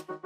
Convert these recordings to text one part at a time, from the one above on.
Hello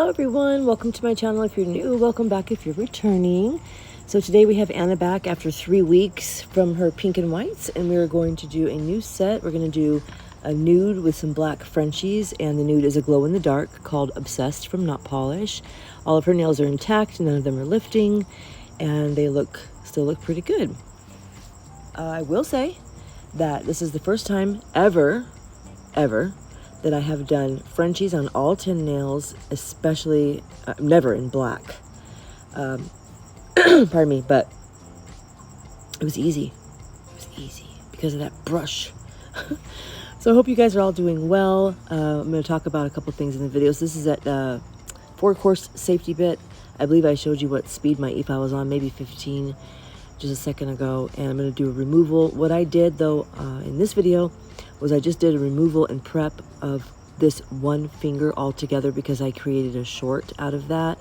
everyone, welcome to my channel. If you're new, welcome back if you're returning. So today we have Anna back after 3 weeks from her pink and whites, and we're going to do a new set. We're going to do a nude with some black Frenchies, and the nude is a glow in the dark called Obsessed from Not Polish. All of her nails are intact, none of them are lifting, and they still look pretty good. I will say that this is the first time ever that I have done Frenchies on all 10 nails, especially never in black. Pardon me, but it was easy. It was easy because of that brush. So I hope you guys are all doing well. I'm going to talk about a couple things in the videos. This is at 4-course safety bit. I believe I showed you what speed my e-file was on, maybe 15 just a second ago. And I'm going to do a removal. What I did though in this video was I just did a removal and prep of this one finger altogether because I created a short out of that.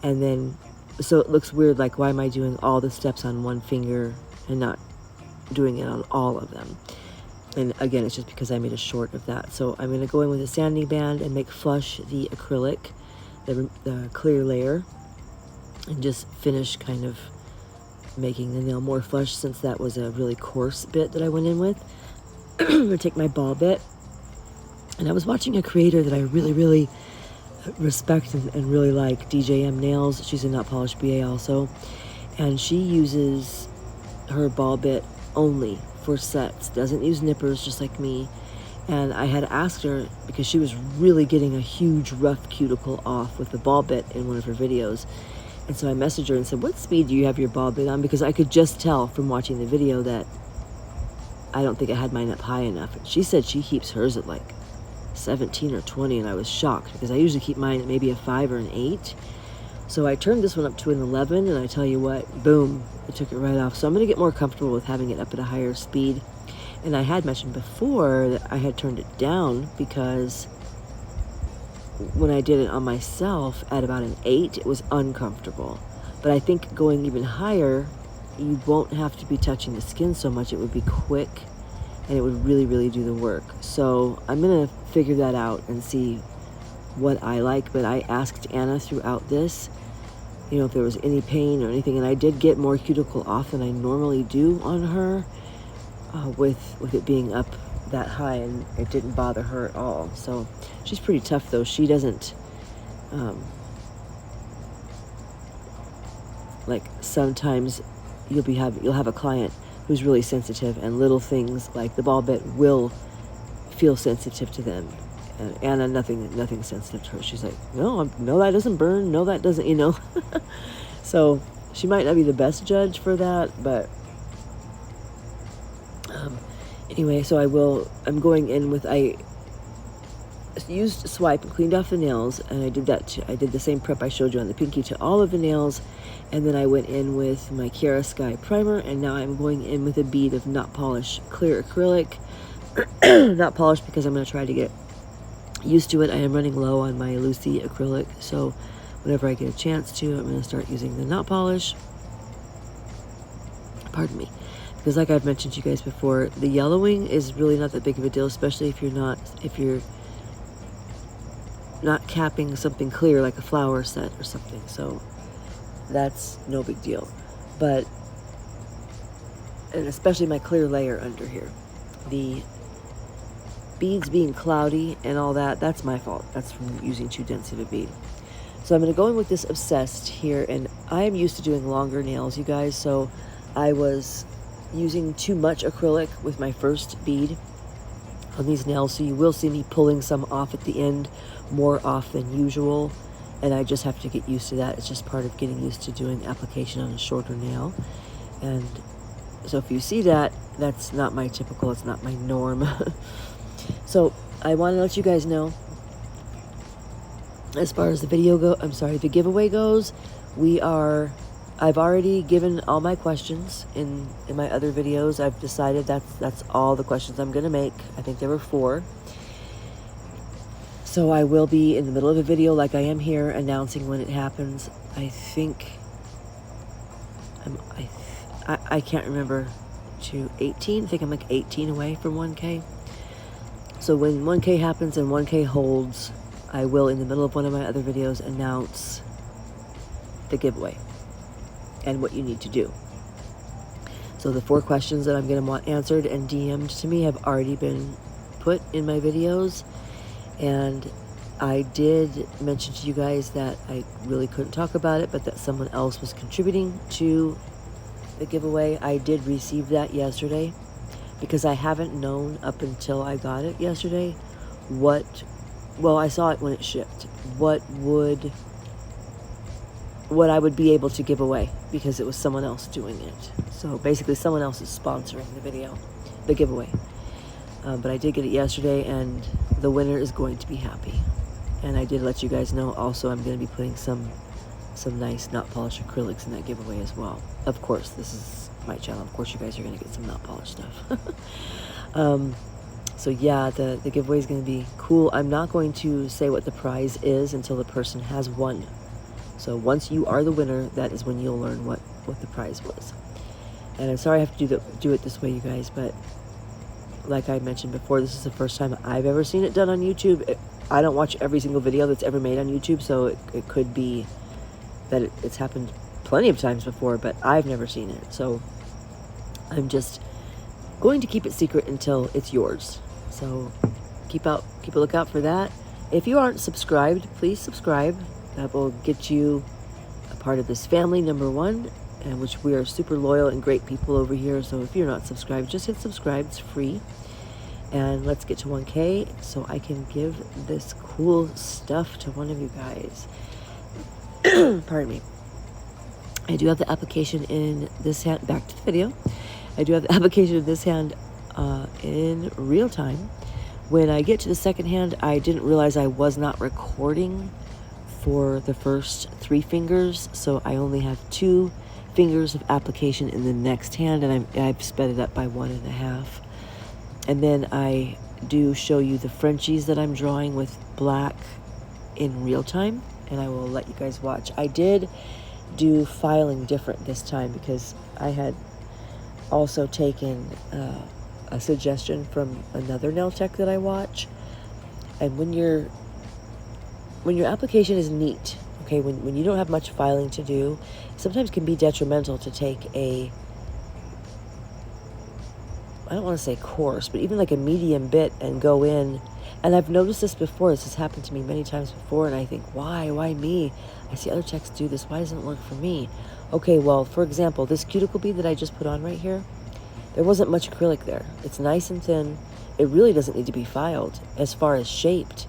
And then, so it looks weird, like why am I doing all the steps on one finger and not doing it on all of them? And again, it's just because I made a short of that. So I'm gonna go in with a sanding band and make flush the acrylic, the clear layer, and just finish kind of making the nail more flush since that was a really coarse bit that I went in with. I'm gonna take my ball bit, and I was watching a creator that I really respect and really like, DJM Nails. She's a Not Polished BA also, and she uses her ball bit only for sets, doesn't use nippers just like me. And I had asked her because she was really getting a huge rough cuticle off with the ball bit in one of her videos, and so I messaged her and said, what speed do you have your ball bit on? Because I could just tell from watching the video that I don't think I had mine up high enough. And she said she keeps hers at like 17 or 20, and I was shocked because I usually keep mine at maybe a 5 or an 8. So I turned this one up to an 11, and I tell you what, boom, it took it right off. So I'm going to get more comfortable with having it up at a higher speed. And I had mentioned before that I had turned it down because when I did it on myself at about an 8, it was uncomfortable. But I think going even higher, you won't have to be touching the skin so much. It would be quick and it would really do the work. So I'm gonna figure that out and see what I like. But I asked Anna throughout this, you know, if there was any pain or anything, and I did get more cuticle off than I normally do on her with it being up that high, and it didn't bother her at all. So she's pretty tough though. She doesn't like, sometimes you'll have a client who's really sensitive, and little things like the ball bit will feel sensitive to them. And Anna, nothing sensitive to her. She's like, no, that doesn't burn. No, that doesn't, you know. So she might not be the best judge for that, but anyway, so I'm going in with, I used swipe and cleaned off the nails, and I did the same prep I showed you on the pinky to all of the nails. And then I went in with my Kiara Sky primer, and now I'm going in with a bead of Not Polish clear acrylic. Not polished because I'm going to try to get used to it. I am running low on my Lucy acrylic, so whenever I get a chance to, I'm going to start using the Not Polish. Pardon me. Because like I've mentioned to you guys before, the yellowing is really not that big of a deal, especially if you're not capping something clear like a flower set or something. So that's no big deal. But, and especially my clear layer under here, the beads being cloudy and all that, that's my fault. That's from using too dense of a bead. So I'm going to go in with this Obsessed here, and I am used to doing longer nails, you guys, so I was using too much acrylic with my first bead on these nails, so you will see me pulling some off at the end, more off than usual. And I just have to get used to that. It's just part of getting used to doing application on a shorter nail. And so if you see that, that's not my typical, it's not my norm. So I want to let you guys know, as far as the the giveaway goes, I've already given all my questions in my other videos. I've decided that's all the questions I'm going to make. I think there were 4. So I will be in the middle of a video like I am here announcing when it happens. I think I can't remember, to 18. I think I'm like 18 away from 1K. So when 1K happens and 1K holds, I will, in the middle of one of my other videos, announce the giveaway and what you need to do. So the 4 questions that I'm going to want answered and DM'd to me have already been put in my videos. And I did mention to you guys that I really couldn't talk about it, but that someone else was contributing to the giveaway. I did receive that yesterday, because I haven't known up until I got it yesterday well, I saw it when it shipped, what I would be able to give away, because it was someone else doing it. So basically someone else is sponsoring the giveaway. But I did get it yesterday, and the winner is going to be happy. And I did let you guys know also I'm going to be putting some nice not polished acrylics in that giveaway as well. Of course, this is my channel. Of course you guys are going to get some not polished stuff. So yeah, the giveaway is going to be cool. I'm not going to say what the prize is until the person has won. So once you are the winner, that is when you'll learn what the prize was. And I'm sorry I have to do it this way, you guys, but like I mentioned before, this is the first time I've ever seen it done on YouTube. I don't watch every single video that's ever made on YouTube, so it could be that it's happened plenty of times before, but I've never seen it. So I'm just going to keep it secret until it's yours. So keep a lookout for that. If you aren't subscribed, please subscribe. That will get you a part of this family, number one, and which we are super loyal and great people over here. So if you're not subscribed, just hit subscribe. It's free. And let's get to 1K so I can give this cool stuff to one of you guys. Pardon me. I do have the application in this hand. Back to the video. I do have the application in this hand in real time. When I get to the second hand, I didn't realize I was not recording for the first 3 fingers, so I only have 2 fingers of application in the next hand, and I've sped it up by 1.5. And then I do show you the Frenchies that I'm drawing with black in real time, and I will let you guys watch. I did do filing different this time because I had also taken a suggestion from another nail tech that I watch. And when your application is neat, okay, when you don't have much filing to do, sometimes can be detrimental to take I don't want to say coarse, but even like a medium bit and go in. And I've noticed this before. This has happened to me many times before, and I think, why me? I see other techs do this. Why doesn't it work for me? Okay, well, for example, this cuticle bead that I just put on right here, there wasn't much acrylic there. It's nice and thin. It really doesn't need to be filed. As far as shaped,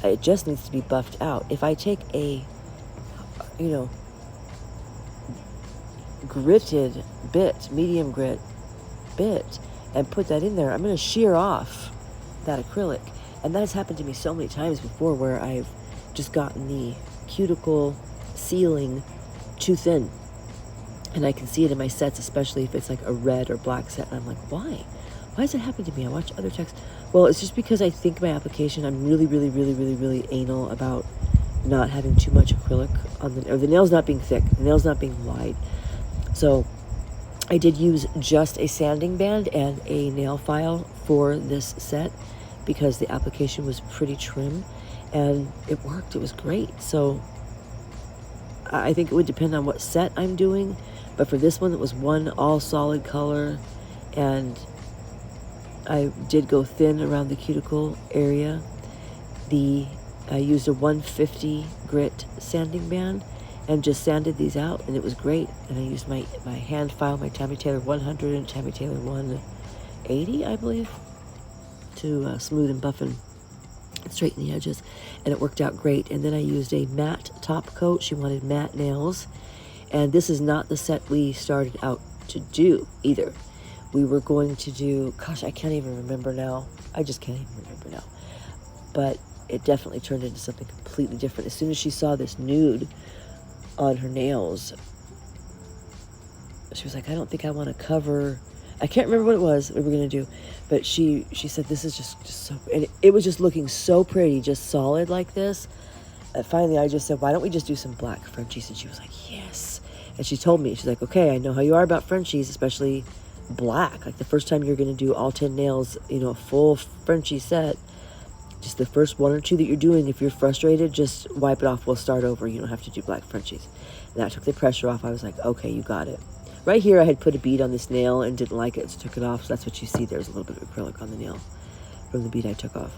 it just needs to be buffed out. If I take a, gritted bit, medium grit bit, and put that in there, I'm going to shear off that acrylic. And that has happened to me so many times before, where I've just gotten the cuticle sealing too thin. And I can see it in my sets, especially if it's like a red or black set. And I'm like, why? Why does it happen to me? I watch other techs. Well, it's just because I think my application, I'm really, really, really, really, really anal about not having too much acrylic on or the nails not being thick, the nails not being wide. So I did use just a sanding band and a nail file for this set because the application was pretty trim and it worked. It was great. So I think it would depend on what set I'm doing, but for this one, it was one all solid color, and I did go thin around the cuticle area. I used a 150 grit sanding band and just sanded these out, and it was great. And I used my hand file, my Tammy Taylor 100 and Tammy Taylor 180, I believe, to smooth and buff and straighten the edges, and it worked out great. And then I used a matte top coat. She wanted matte nails, and this is not the set we started out to do either. We were going to do, gosh, I can't even remember now. I just can't even remember now. But it definitely turned into something completely different. As soon as she saw this nude on her nails, she was like, I don't think I want to cover. I can't remember what it was we were going to do, but she said, this is just so, and it was just looking so pretty, just solid like this. Finally, I just said, why don't we just do some black Frenchies? And she was like, yes. And she told me, she's like, okay, I know how you are about Frenchies, especially black. Like the first time you're going to do all 10 nails, you know, a full Frenchie set, just the first 1 or 2 that you're doing, if you're frustrated, just wipe it off. We'll start over. You don't have to do black Frenchies. And that took the pressure off. I was like, okay, you got it. Right here, I had put a bead on this nail and didn't like it, so took it off. So that's what you see. There's a little bit of acrylic on the nail from the bead I took off.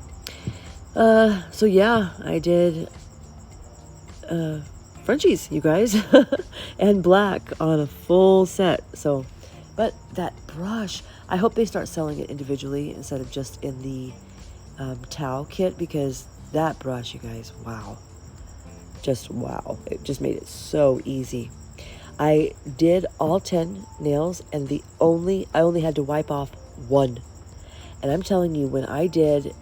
So yeah, I did Frenchies, you guys, and black on a full set. So, but that brush, I hope they start selling it individually instead of just in the towel kit, because that brush, you guys, wow, just wow, it just made it so easy. I did all 10 nails, and I only had to wipe off 1. And I'm telling you, when I did,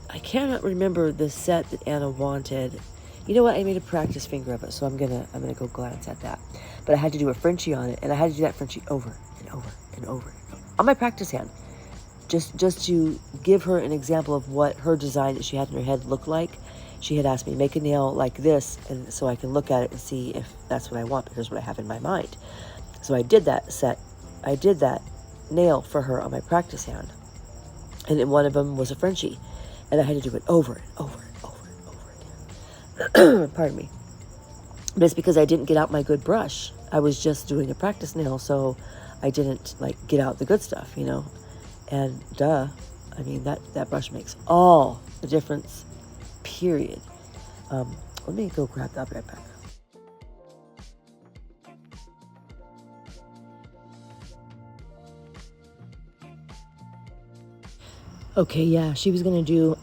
I cannot remember the set that Anna wanted. You know what? I made a practice finger of it, so I'm gonna go glance at that. But I had to do a Frenchie on it, and I had to do that Frenchie over and over and over on my practice hand, just to give her an example of what her design that she had in her head looked like. She had asked me, make a nail like this, and so I can look at it and see if that's what I want, but here's what I have in my mind. So I did that set. I did that nail for her on my practice hand. And then one of them was a Frenchie. And I had to do it over and over and over and over again. Pardon me. But it's because I didn't get out my good brush. I was just doing a practice nail, so I didn't like get out the good stuff, you know. And duh, I mean, that brush makes all the difference. Period. Let me go grab that. I'll be right back. Okay, yeah, she was gonna do,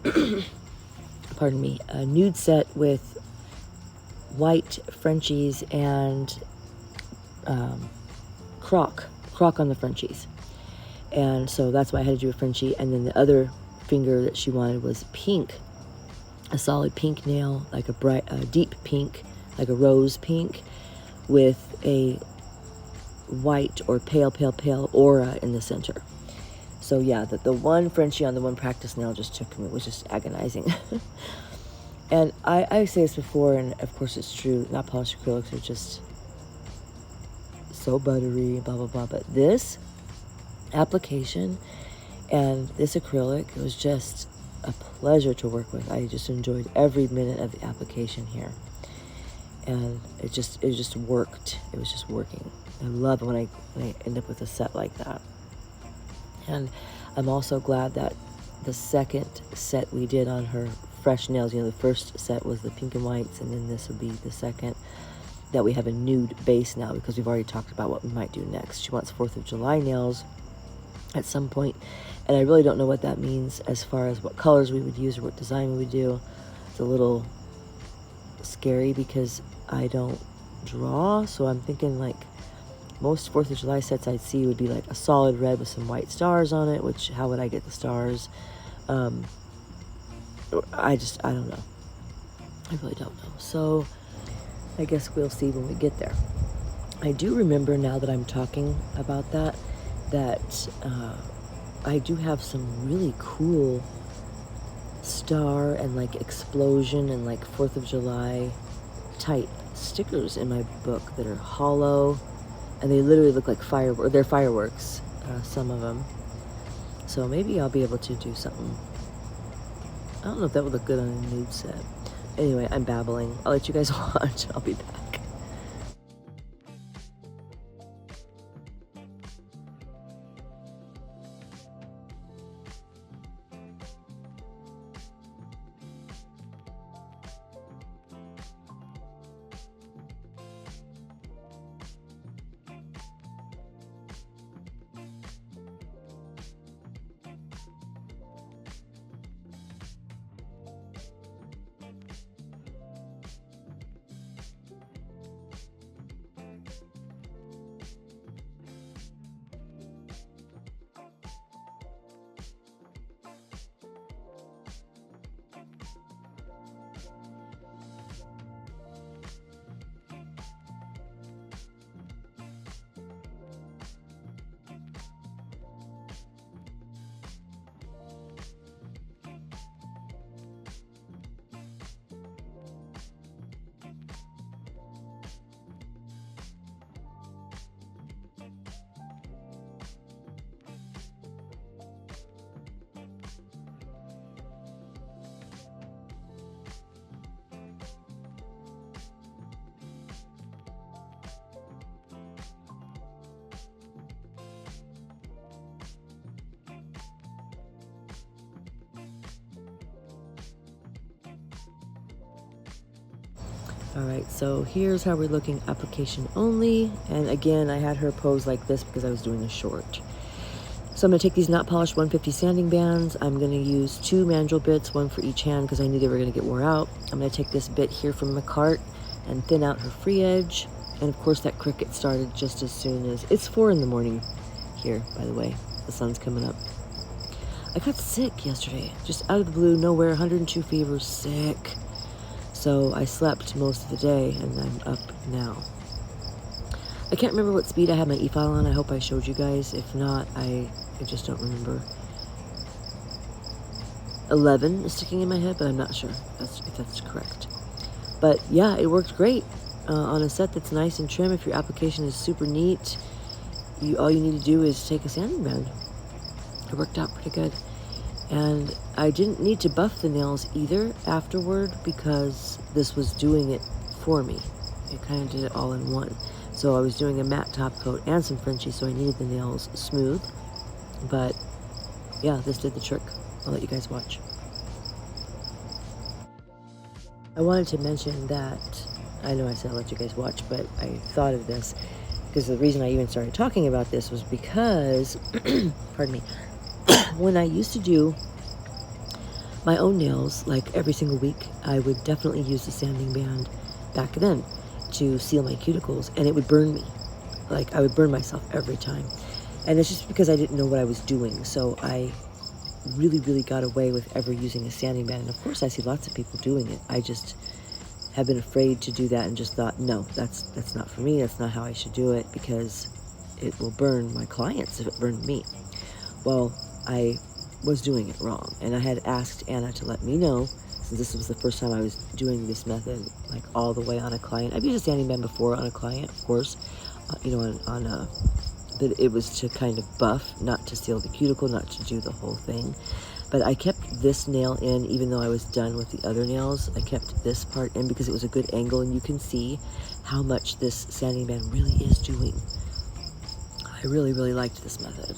pardon me, a nude set with white Frenchies and croc on the Frenchies. And so that's why I had to do a Frenchie. And then the other finger that she wanted was pink, a solid pink nail, like a deep pink, like a rose pink, with a white or pale aura in the center. So yeah, the one Frenchie on the one practice nail just took me. It was just agonizing. And I say this before, and of course it's true, not polished acrylics are just so buttery, blah, blah, blah. But this application and this acrylic, it was just a pleasure to work with. I just enjoyed every minute of the application here. And it just worked. It was just working. I love it when I end up with a set like that. And I'm also glad that the second set we did on her fresh nails, you know, the first set was the pink and whites, and then this will be the second, that we have a nude base now, because we've already talked about what we might do next. She wants 4th of July nails at some point, and I really don't know what that means as far as what colors we would use or what design we would do. It's a little scary because I don't draw, so I'm thinking like most 4th of July sets I'd see would be like a solid red with some white stars on it, which, how would I get the stars? I don't know. I really don't know. So I guess we'll see when we get there. I do remember, now that I'm talking about that I do have some really cool star and like explosion and like 4th of July type stickers in my book that are hollow, and they literally look like fireworks. They're fireworks, some of them. So maybe I'll be able to do something. I don't know if that would look good on a nude set. Anyway, I'm babbling. I'll let you guys watch. I'll be back. All right, so here's how we're looking application only. And again, I had her pose like this because I was doing a short. So I'm going to take these not polished 150 sanding bands. I'm going to use 2 mandrel bits, one for each hand because I knew they were going to get wore out. I'm going to take this bit here from my cart and thin out her free edge. And of course that cricket started just as soon as, it's 4 in the morning here, by the way. The sun's coming up. I got sick yesterday, just out of the blue, nowhere, 102 fever, sick. So I slept most of the day and I'm up now. I can't remember what speed I had my e-file on. I hope I showed you guys. If not, I just don't remember. 11 is sticking in my head, but I'm not sure if that's correct. But yeah, it worked great on a set that's nice and trim. If your application is super neat, all you need to do is take a sanding band. It worked out pretty good. And I didn't need to buff the nails either afterward because this was doing it for me. It kind of did it all in one. So I was doing a matte top coat and some Frenchies, so I needed the nails smooth. But yeah, this did the trick. I'll let you guys watch. I wanted to mention that, I know I said I'll let you guys watch, but I thought of this because the reason I even started talking about this was because, pardon me, when I used to do my own nails, like every single week, I would definitely use the sanding band back then to seal my cuticles, and it would burn me. Like, I would burn myself every time. And it's just because I didn't know what I was doing, so I really got away with ever using a sanding band. And of course, I see lots of people doing it. I just have been afraid to do that and just thought, no, that's not for me. That's not how I should do it because it will burn my clients if it burned me. Well, I was doing it wrong, and I had asked Anna to let me know, since this was the first time I was doing this method, like all the way on a client. I've used a sanding band before on a client, of course, but it was to kind of buff, not to seal the cuticle, not to do the whole thing. But I kept this nail in, even though I was done with the other nails. I kept this part in because it was a good angle, and you can see how much this sanding band really is doing. I really liked this method.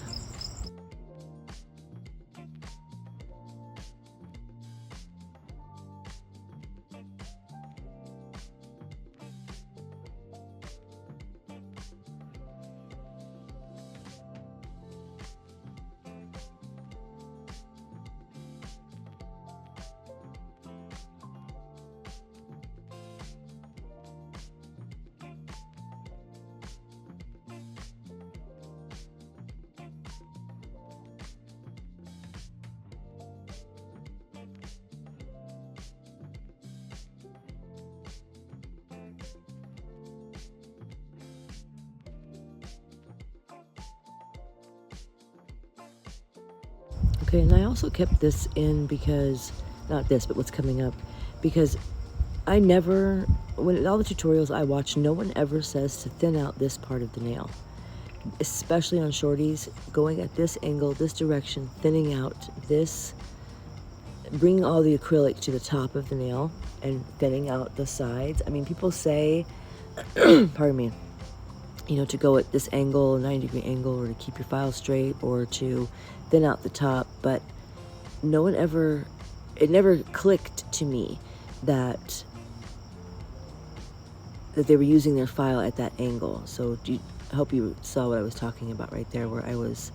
Okay, and I also kept this in because, not this, but what's coming up, because I never, when all the tutorials I watch, no one ever says to thin out this part of the nail, especially on shorties, going at this angle, this direction, thinning out this, bringing all the acrylic to the top of the nail and thinning out the sides. I mean, people say, pardon me, you know, to go at this angle, 90-degree angle, or to keep your file straight, or to thin out the top, but no one ever, it never clicked to me that they were using their file at that angle. So I hope you saw what I was talking about right there, where I was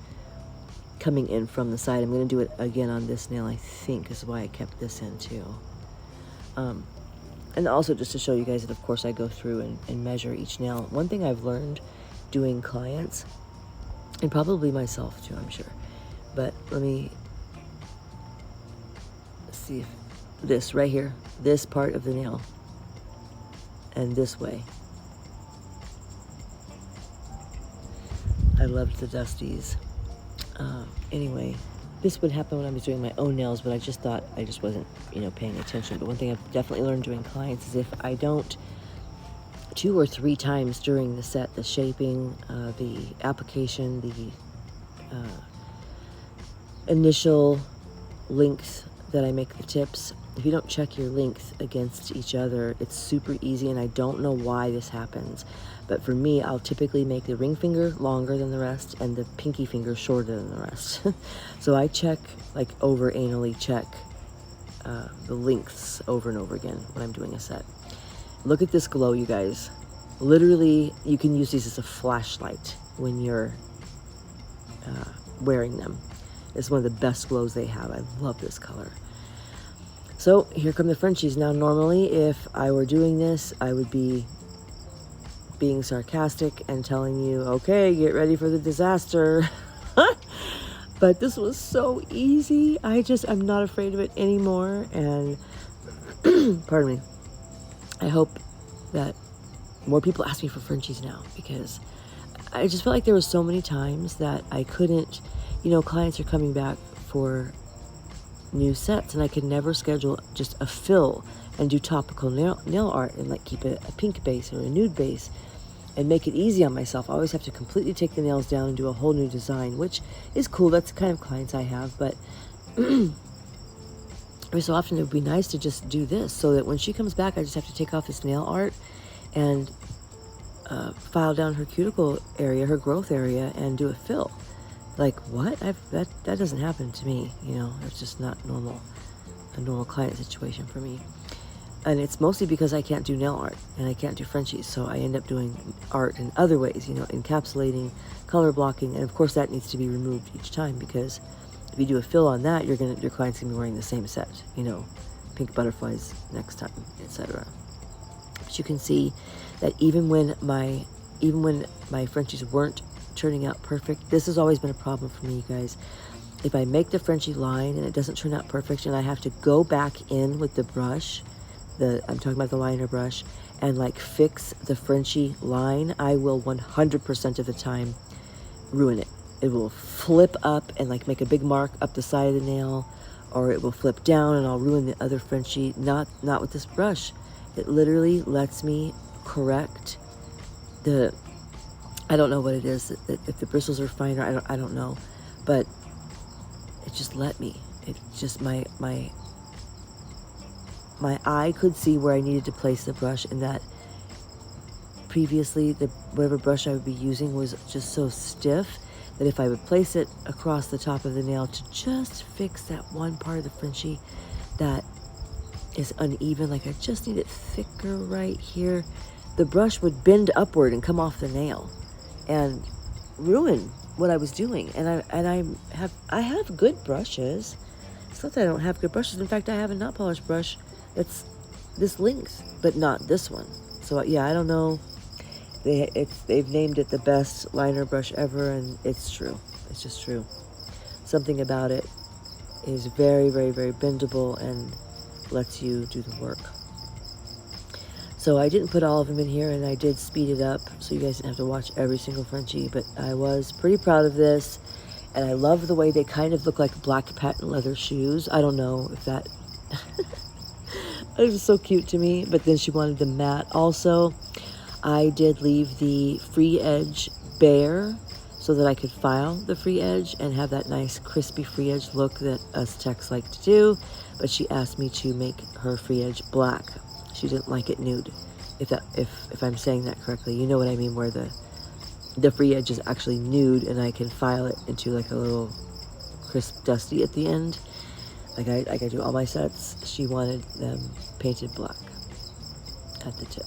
coming in from the side. I'm going to do it again on this nail, I think, is why I kept this in too. And also just to show you guys that, of course, I go through and measure each nail. One thing I've learned doing clients, and probably myself too, I'm sure, but let me see if this right here, this part of the nail, and this way. I loved the dusties. Anyway, this would happen when I was doing my own nails, but I just thought I just wasn't, paying attention. But one thing I've definitely learned doing clients is if I don't 2 or 3 times during the set, the shaping, the application, the initial length that I make the tips, if you don't check your length against each other, it's super easy, and I don't know why this happens. But for me, I'll typically make the ring finger longer than the rest and the pinky finger shorter than the rest. So I check, like anally check the lengths over and over again when I'm doing a set. Look at this glow, you guys. Literally, you can use these as a flashlight when you're wearing them. It's one of the best glows they have. I love this color. So here come the Frenchies. Now, normally, if I were doing this, I would be being sarcastic and telling you, okay, get ready for the disaster. But this was so easy. I'm not afraid of it anymore. And pardon me. I hope that more people ask me for Frenchies now, because I just felt like there were so many times that I couldn't, clients are coming back for new sets and I could never schedule just a fill and do topical nail art and like keep a pink base or a nude base and make it easy on myself. I always have to completely take the nails down and do a whole new design, which is cool. That's the kind of clients I have, but every so often it would be nice to just do this so that when she comes back, I just have to take off this nail art and file down her cuticle area, her growth area, and do a fill. Like, what? That doesn't happen to me, It's just not a normal client situation for me. And it's mostly because I can't do nail art and I can't do Frenchies, so I end up doing art in other ways, encapsulating, color blocking, and of course that needs to be removed each time, because if you do a fill on that, your client's gonna be wearing the same set, pink butterflies next time, etc. But you can see that even when my Frenchies weren't turning out perfect, this has always been a problem for me, you guys. If I make the Frenchie line and it doesn't turn out perfect and I have to go back in with the brush, I'm talking about the liner brush, and like fix the Frenchie line, I will 100% of the time ruin it. It will flip up and like make a big mark up the side of the nail, or it will flip down and I'll ruin the other Frenchie. Not with this brush. It literally lets me correct I don't know what it is, if the bristles are finer, I don't know, but it just let me. It just, my eye could see where I needed to place the brush, and that previously whatever brush I would be using was just so stiff that if I would place it across the top of the nail to just fix that one part of the Frenchie that is uneven, like I just need it thicker right here, the brush would bend upward and come off the nail and ruin what I was doing. And I have good brushes. It's not that I don't have good brushes. In fact, I have a not polished brush that's this length, but not this one. So yeah, I don't know. They've named it the best liner brush ever, and it's true. It's just true. Something about it is very, very, very bendable and lets you do the work. So I didn't put all of them in here, and I did speed it up so you guys didn't have to watch every single Frenchie, but I was pretty proud of this, and I love the way they kind of look like black patent leather shoes. I don't know if that... It was so cute to me, but then she wanted the matte also. I did leave the free edge bare so that I could file the free edge and have that nice crispy free edge look that us techs like to do, but she asked me to make her free edge black. She didn't like it nude, if I'm saying that correctly. You know what I mean, where the free edge is actually nude and I can file it into like a little crisp dusty at the end. Like I do all my sets. She wanted them painted black at the tip.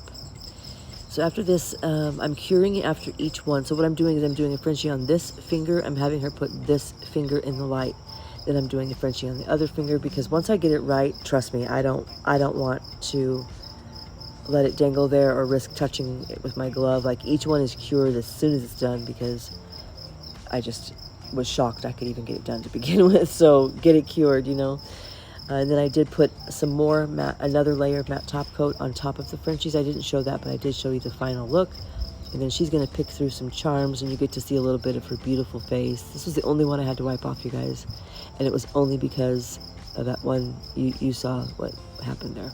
So after this, I'm curing it after each one. So what I'm doing is I'm doing a Frenchie on this finger. I'm having her put this finger in the light. Then I'm doing a Frenchie on the other finger, because once I get it right, trust me, I don't want to let it dangle there or risk touching it with my glove. Like, each one is cured as soon as it's done, because I just was shocked I could even get it done to begin with. So get it cured, and then I did put some more another layer of matte top coat on top of the Frenchies. I didn't show that, but I did show you the final look. And then she's going to pick through some charms, and you get to see a little bit of her beautiful face. This was the only one I had to wipe off, you guys, and it was only because of that one. You saw what happened there.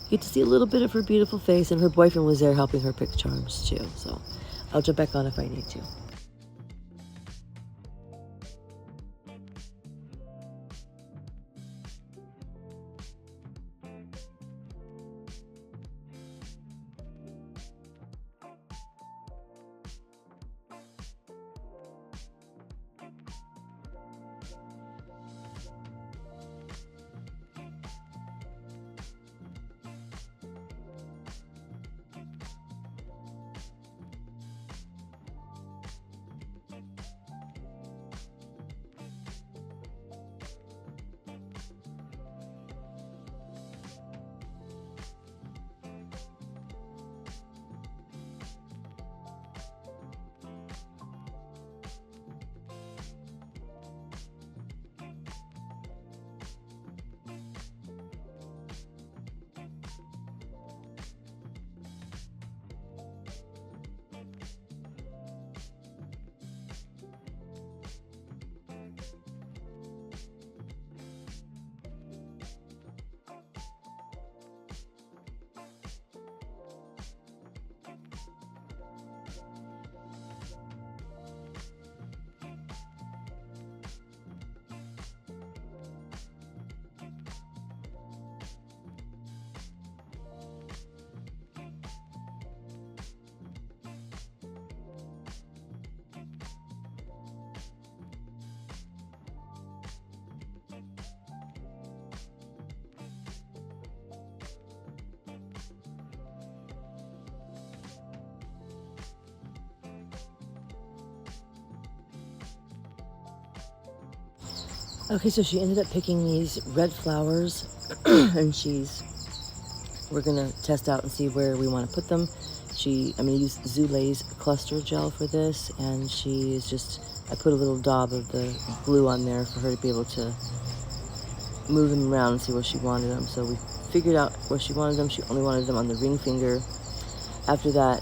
You get to see a little bit of her beautiful face, and her boyfriend was there helping her pick charms too. So I'll jump back on if I need to. Okay, so she ended up picking these red flowers and we're gonna test out and see where we want to put them. I'm gonna use Zulay's cluster gel for this, and I put a little daub of the glue on there for her to be able to move them around and see where she wanted them. So we figured out where she wanted them. She only wanted them on the ring finger. After that,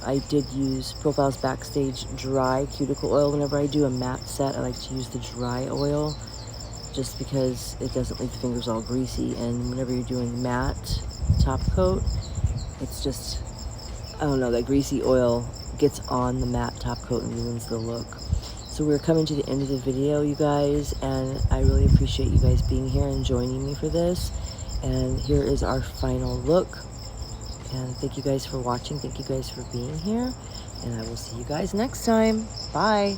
I did use Profiles Backstage dry cuticle oil. Whenever I do a matte set, I like to use the dry oil just because it doesn't leave the fingers all greasy. And whenever you're doing matte top coat, it's just, I don't know, that greasy oil gets on the matte top coat and ruins the look. So we're coming to the end of the video, you guys, and I really appreciate you guys being here and joining me for this. And here is our final look. And thank you guys for watching. Thank you guys for being here. And I will see you guys next time. Bye.